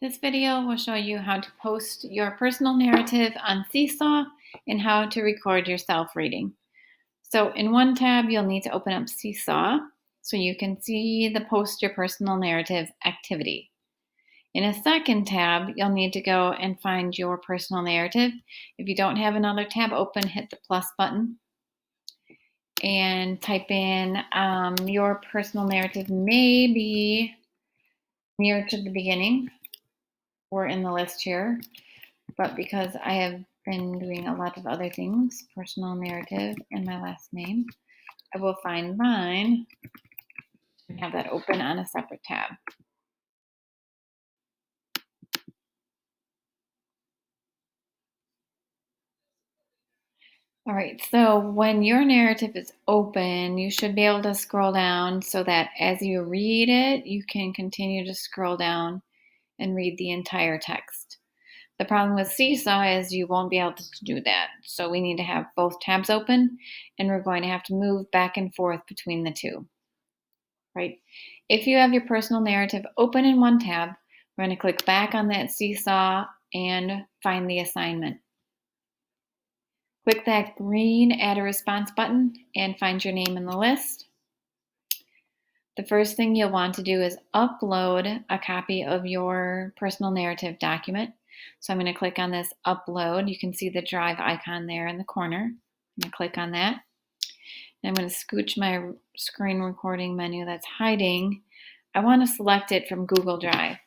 This video will show you how to post your personal narrative on Seesaw and how to record yourself reading. So in one tab, you'll need to open up Seesaw so you can see the post your personal narrative activity. In a second tab, you'll need to go and find your personal narrative. If you don't have another tab open, hit the plus button and type in your personal narrative may be near to the beginning or in the list here, but because I have been doing a lot of other things, personal narrative and my last name, I will find mine and have that open on a separate tab. All right, so when your narrative is open, you should be able to scroll down so that as you read it, you can continue to scroll down and read the entire text. The problem with Seesaw is you won't be able to do that. So we need to have both tabs open, and we're going to have to move back and forth between the two, right? If you have your personal narrative open in one tab, we're going to click back on that Seesaw and find the assignment. Click that green Add a Response button and find your name in the list. The first thing you'll want to do is upload a copy of your personal narrative document. So I'm going to click on this upload. You can see the drive icon there in the corner. I'm going to click on that. And I'm going to scooch my screen recording menu that's hiding. I want to select it from Google Drive.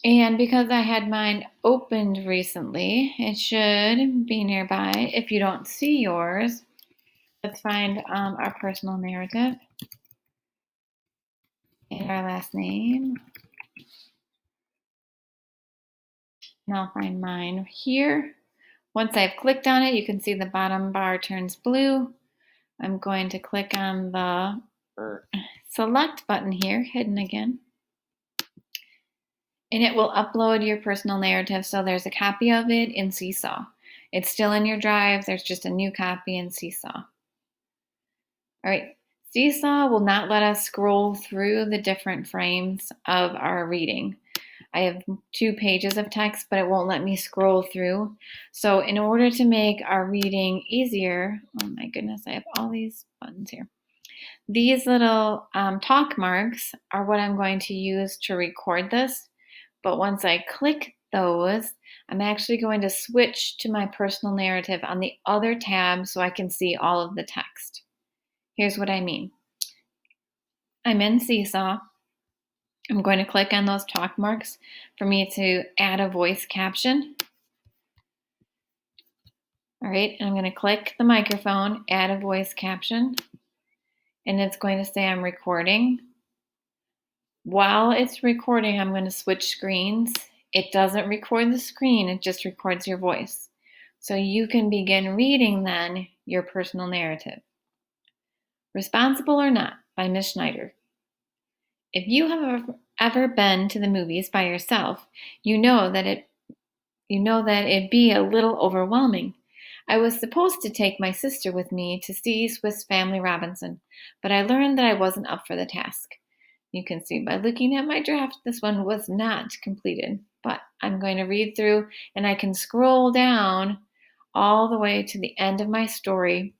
And because I had mine opened recently, it should be nearby. If you don't see yours, let's find our personal narrative and our last name. And I'll find mine here. Once I've clicked on it, you can see the bottom bar turns blue. I'm going to click on the select button here, hidden again. And it will upload your personal narrative. So there's a copy of it in Seesaw. It's still in your drive. There's just a new copy in Seesaw. All right. Seesaw will not let us scroll through the different frames of our reading. I have 2 pages of text, but it won't let me scroll through. So in order to make our reading easier, oh my goodness, I have all these buttons here. These little talk marks are what I'm going to use to record this. But once I click those, I'm actually going to switch to my personal narrative on the other tab so I can see all of the text. Here's what I mean. I'm in Seesaw. I'm going to click on those talk marks for me to add a voice caption. All right, and I'm going to click the microphone, add a voice caption, and it's going to say I'm recording. While it's recording, I'm going to switch screens. It doesn't record the screen, it just records your voice. So you can begin reading then your personal narrative. Responsible or Not by Miss Schneider. If you have ever been to the movies by yourself, you know that it'd be a little overwhelming. I was supposed to take my sister with me to see Swiss Family Robinson, but I learned that I wasn't up for the task. You can see by looking at my draft, this one was not completed, but I'm going to read through and I can scroll down all the way to the end of my story.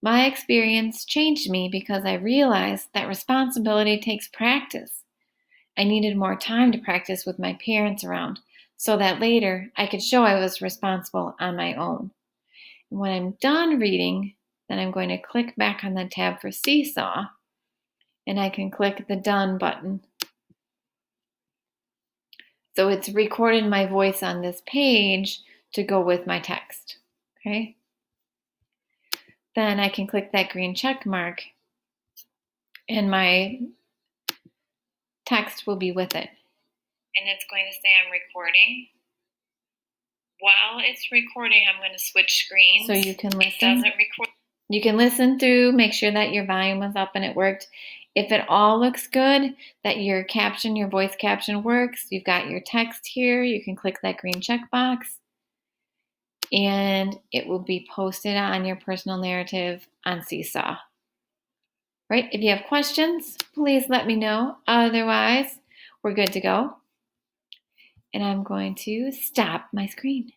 My experience changed me because I realized that responsibility takes practice. I needed more time to practice with my parents around so that later I could show I was responsible on my own. And when I'm done reading, then I'm going to click back on the tab for Seesaw and I can click the Done button. So it's recorded my voice on this page to go with my text, okay? Then I can click that green check mark and my text will be with it. And it's going to say I'm recording. While it's recording, I'm going to switch screens. So you can listen. It doesn't record. You can listen through, make sure that your volume was up and it worked. If it all looks good, that your caption, your voice caption works, you've got your text here, you can click that green checkbox and it will be posted on your personal narrative on Seesaw. right? If you have questions, please let me know. Otherwise, we're good to go. And I'm going to stop my screen.